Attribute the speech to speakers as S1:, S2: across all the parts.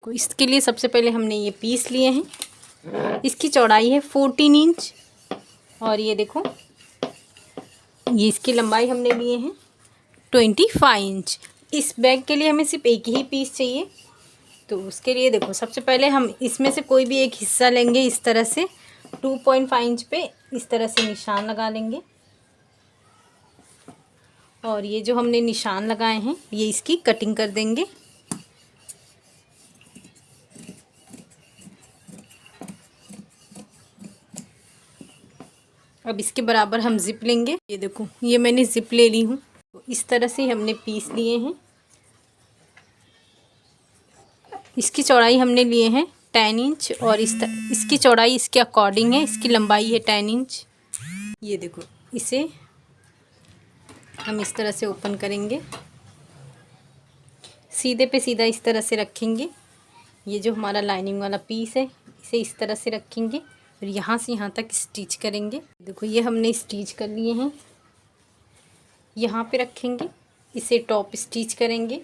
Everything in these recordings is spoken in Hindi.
S1: इसके लिए सबसे पहले हमने ये पीस लिए हैं। इसकी चौड़ाई है 14 इंच और ये देखो ये इसकी लंबाई हमने लिए हैं 25 इंच। इस बैग के लिए हमें सिर्फ एक ही पीस चाहिए। तो उसके लिए देखो सबसे पहले हम इसमें से कोई भी एक हिस्सा लेंगे। इस तरह से 2.5 इंच पे इस तरह से निशान लगा लेंगे और ये जो हमने निशान लगाए हैं ये इसकी कटिंग कर देंगे। अब इसके बराबर हम ज़िप लेंगे। ये देखो ये मैंने ज़िप ले ली हूँ। तो इस तरह से हमने पीस लिए हैं। इसकी चौड़ाई हमने लिए हैं 10 इंच और इसकी चौड़ाई इसके अकॉर्डिंग है। इसकी लंबाई है 10 इंच। ये देखो इसे हम इस तरह से ओपन करेंगे, सीधे पे सीधा इस तरह से रखेंगे। ये जो हमारा लाइनिंग वाला पीस है इसे इस तरह से रखेंगे और यहाँ से यहाँ तक स्टिच करेंगे। देखो ये हमने स्टिच कर लिए हैं। यहाँ पे रखेंगे, इसे टॉप स्टिच करेंगे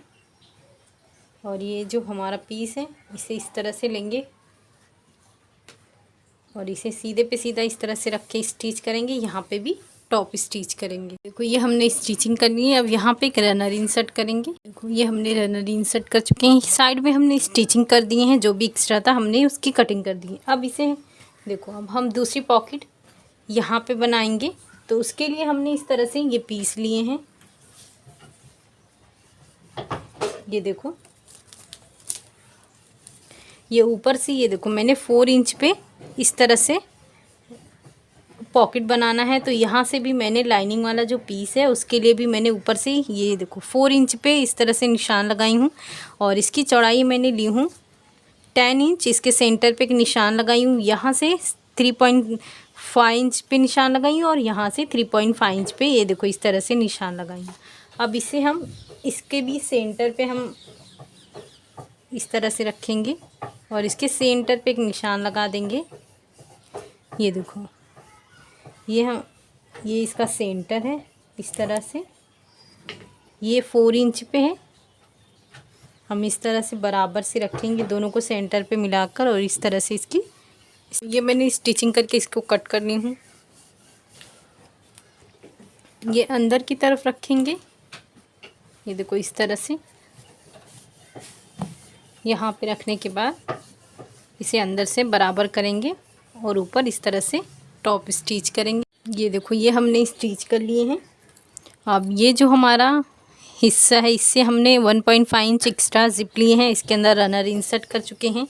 S1: और ये जो हमारा पीस है इसे इस तरह से लेंगे और इसे सीधे पे सीधा इस तरह से रख के स्टिच करेंगे। यहाँ पे भी टॉप स्टिच करेंगे। देखो ये हमने स्टिचिंग कर ली है। अब यहाँ पे एक रनर इंसर्ट करेंगे। देखो ये हमने रनर इंसर्ट कर चुके हैं। साइड में हमने स्टिचिंग कर दिए हैं, जो भी एक्स्ट्रा था हमने उसकी कटिंग कर दी है। अब इसे देखो अब हम दूसरी पॉकेट यहाँ पे बनाएंगे। तो उसके लिए हमने इस तरह से ये पीस लिए हैं। ये देखो ये ऊपर से ये देखो मैंने 4 इंच पे इस तरह से पॉकेट बनाना है। तो यहाँ से भी मैंने लाइनिंग वाला जो पीस है उसके लिए भी मैंने ऊपर से ये देखो 4 इंच पे इस तरह से निशान लगाई हूँ और इसकी चौड़ाई मैंने ली हूँ 10 इंच। इसके सेंटर पे एक निशान लगाई हूँ। यहाँ से 3.5 इंच पे निशान लगाई हूँ और यहाँ से 3.5 इंच पे ये देखो इस तरह से निशान लगाई हूँ। अब इसे हम इसके भी सेंटर पे हम इस तरह से रखेंगे और इसके सेंटर पे एक निशान लगा देंगे। ये देखो ये इसका सेंटर है इस तरह से। ये 4 इंच पे है। हम इस तरह से बराबर से रखेंगे दोनों को सेंटर पे मिलाकर और इस तरह से इसकी ये मैंने स्टिचिंग करके इसको कट कर ली हूँ। ये अंदर की तरफ रखेंगे। ये देखो इस तरह से यहाँ पे रखने के बाद इसे अंदर से बराबर करेंगे और ऊपर इस तरह से टॉप स्टिच करेंगे। ये देखो ये हमने स्टिच कर लिए हैं। अब ये जो हमारा हिस्सा है इससे हमने 1.5 इंच एक्स्ट्रा जिप लिए हैं। इसके अंदर रनर इंसर्ट कर चुके हैं।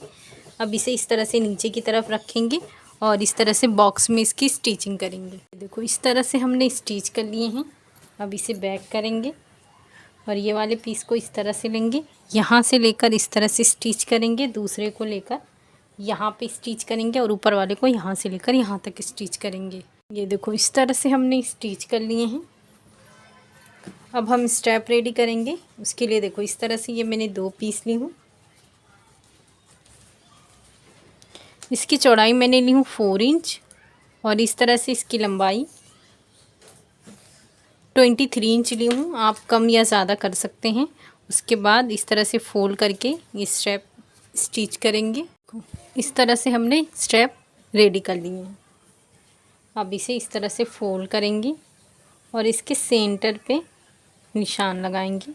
S1: अब इसे इस तरह से नीचे की तरफ रखेंगे और इस तरह से बॉक्स में इसकी स्टिचिंग करेंगे। देखो इस तरह से हमने स्टिच कर लिए हैं। अब इसे बैक करेंगे और ये वाले पीस को इस तरह से लेंगे, यहाँ से लेकर इस तरह से स्टिच करेंगे, दूसरे को लेकर यहाँ पे स्टिच करेंगे और ऊपर वाले को यहाँ से लेकर यहाँ तक स्टिच करेंगे। ये देखो इस तरह से हमने स्टिच कर लिए हैं। अब हम स्ट्रैप रेडी करेंगे। उसके लिए देखो इस तरह से ये मैंने 2 पीस ली हूँ। इसकी चौड़ाई मैंने ली हूँ 4 इंच और इस तरह से इसकी लंबाई 23 इंच ली हूँ। आप कम या ज़्यादा कर सकते हैं। उसके बाद इस तरह से फोल्ड करके ये स्ट्रैप स्टिच करेंगे। इस तरह से हमने स्ट्रैप रेडी कर लिए हैं। अब इसे इस तरह से फोल्ड करेंगे और इसके सेंटर पे निशान लगाएंगे।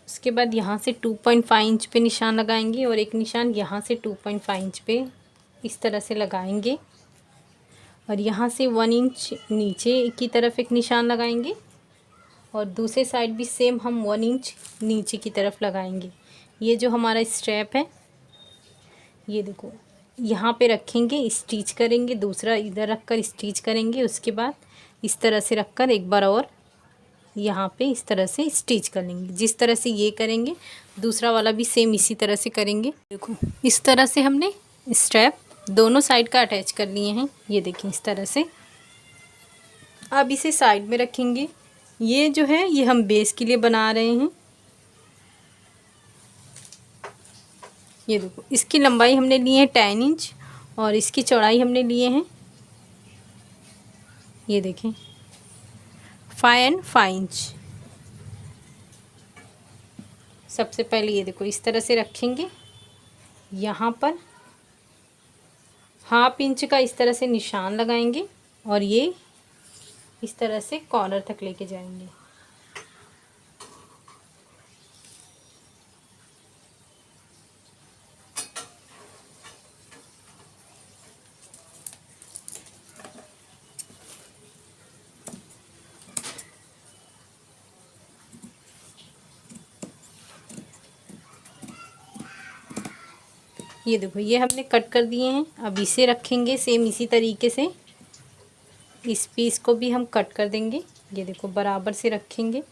S1: उसके बाद यहाँ से 2.5 इंच पे निशान लगाएंगे और एक निशान यहाँ से 2.5 इंच पे इस तरह से लगाएंगे और यहाँ से 1 इंच नीचे की तरफ एक निशान लगाएंगे और दूसरे साइड भी सेम हम 1 इंच नीचे की तरफ लगाएंगे। ये जो हमारा स्ट्रैप है ये देखो यहाँ पे रखेंगे, स्टिच करेंगे, दूसरा इधर रखकर स्टिच करेंगे। उसके बाद इस तरह से रखकर एक बार और यहाँ पे इस तरह से स्टिच कर लेंगे। जिस तरह से ये करेंगे दूसरा वाला भी सेम इसी तरह से करेंगे। देखो इस तरह से हमने स्ट्रैप दोनों साइड का अटैच कर लिए हैं। ये देखिए इस तरह से। अब इसे साइड में रखेंगे। ये जो है ये हम बेस के लिए बना रहे हैं। ये देखो इसकी लंबाई हमने ली है 10 इंच और इसकी चौड़ाई हमने लिए हैं ये देखें 5 इंच। सबसे पहले ये देखो इस तरह से रखेंगे, यहाँ पर 1/2 इंच का इस तरह से निशान लगाएंगे और ये इस तरह से कॉर्नर तक लेके जाएंगे। ये देखो ये हमने कट कर दिए हैं। अब इसे रखेंगे सेम इसी तरीके से, इस पीस को भी हम कट कर देंगे। ये देखो बराबर से रखेंगे।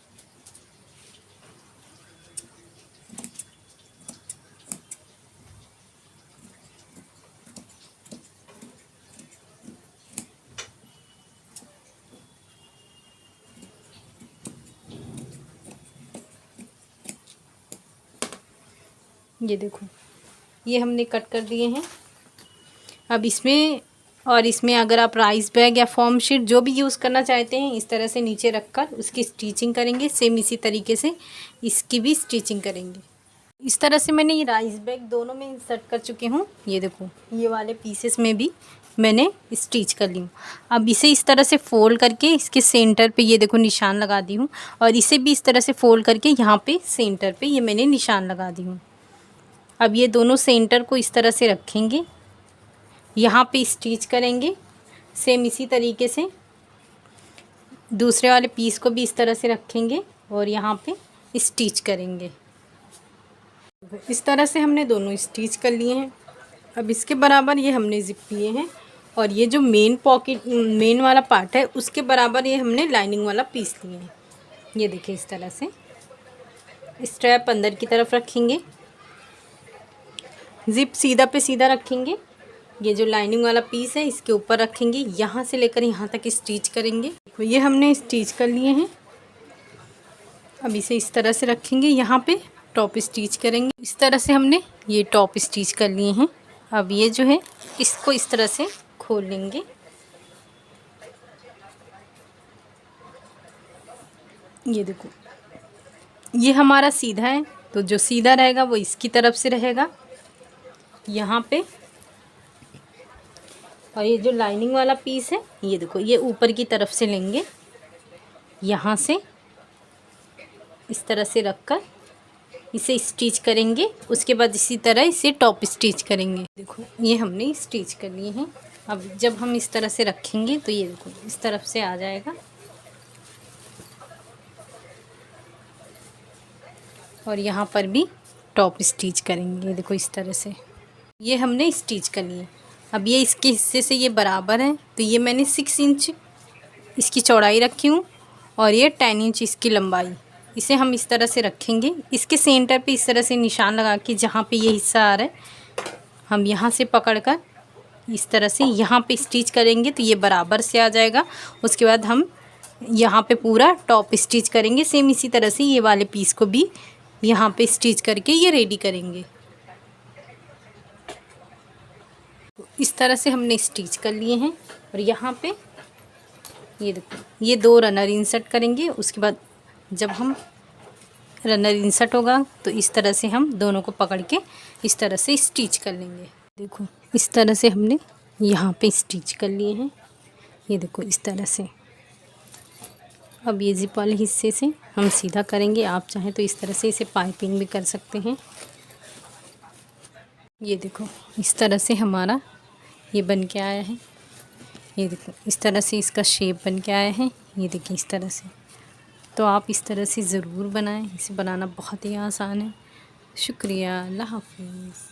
S1: ये देखो ये हमने कट कर दिए हैं। अब इसमें अगर आप राइस बैग या फॉर्म शीट जो भी यूज़ करना चाहते हैं, इस तरह से नीचे रखकर उसकी स्टिचिंग करेंगे। सेम इसी तरीके से इसकी भी स्टिचिंग करेंगे। इस तरह से मैंने ये राइस बैग दोनों में इंसर्ट कर चुकी हूँ। ये देखो ये वाले पीसेस में भी मैंने स्टिच कर ली हूँ। अब इसे इस तरह से फोल्ड करके इसके सेंटर पे ये देखो निशान लगा दी हूँ, और इसे भी इस तरह से फोल्ड करके यहाँ पे सेंटर पे ये मैंने निशान लगा दी हूँ। अब ये दोनों सेंटर को इस तरह से रखेंगे, यहाँ पे स्टिच करेंगे। सेम इसी तरीके से दूसरे वाले पीस को भी इस तरह से रखेंगे और यहाँ पे स्टिच करेंगे। इस तरह से हमने दोनों स्टिच कर लिए हैं। अब इसके बराबर ये हमने जिप लिए हैं, और ये जो मेन वाला पार्ट है उसके बराबर ये हमने लाइनिंग वाला पीस लिए हैं। ये देखिए इस तरह से स्ट्रैप अंदर की तरफ रखेंगे, जिप सीधा पे सीधा रखेंगे। ये जो लाइनिंग वाला पीस है इसके ऊपर रखेंगे, यहाँ से लेकर यहाँ तक स्टिच करेंगे। ये हमने स्टिच कर लिए हैं। अब इसे इस तरह से रखेंगे, यहाँ पे टॉप स्टिच करेंगे। इस तरह से हमने ये टॉप स्टिच कर लिए हैं। अब ये जो है इसको इस तरह से खोल लेंगे। ये देखो ये हमारा सीधा है, तो जो सीधा रहेगा वो इसकी तरफ से रहेगा यहाँ पे। और ये जो लाइनिंग वाला पीस है ये देखो ये ऊपर की तरफ से लेंगे, यहाँ से इस तरह से रखकर इसे स्टिच करेंगे। उसके बाद इसी तरह इसे टॉप स्टिच करेंगे। देखो ये हमने स्टिच कर लिए हैं। अब जब हम इस तरह से रखेंगे तो ये देखो इस तरफ से आ जाएगा, और यहाँ पर भी टॉप स्टिच करेंगे। देखो इस तरह से ये हमने स्टिच कर लिए। अब ये इसके हिस्से से ये बराबर है, तो ये मैंने 6 इंच इसकी चौड़ाई रखी हूँ और ये 10 इंच इसकी लंबाई। इसे हम इस तरह से रखेंगे। इसके सेंटर पे इस तरह से निशान लगा के जहाँ पे ये हिस्सा आ रहा है हम यहाँ से पकड़कर इस तरह से यहाँ पे स्टिच करेंगे, तो ये बराबर से आ जाएगा। उसके बाद हम यहाँ पे पूरा टॉप स्टिच करेंगे। सेम इसी तरह से ये वाले पीस को भी यहाँ पे स्टिच करके ये रेडी करेंगे। इस तरह से हमने स्टिच कर लिए हैं, और यहाँ पे ये देखो ये 2 रनर इंसर्ट करेंगे। उसके बाद जब हम रनर इंसर्ट होगा तो इस तरह से हम दोनों को पकड़ के इस तरह से स्टिच कर लेंगे। देखो इस तरह से हमने यहाँ पे स्टिच कर लिए हैं। ये देखो इस तरह से। अब ये जिप वाले हिस्से से हम सीधा करेंगे। आप चाहें तो इस तरह से इसे पाइपिंग भी कर सकते हैं। ये देखो इस तरह से हमारा ये बन के आया है। ये देखो इस तरह से इसका शेप बन के आया है। ये देखिए इस तरह से। तो आप इस तरह से ज़रूर बनाएं। इसे बनाना बहुत ही आसान है। शुक्रिया। अल्लाह हाफ़िज़।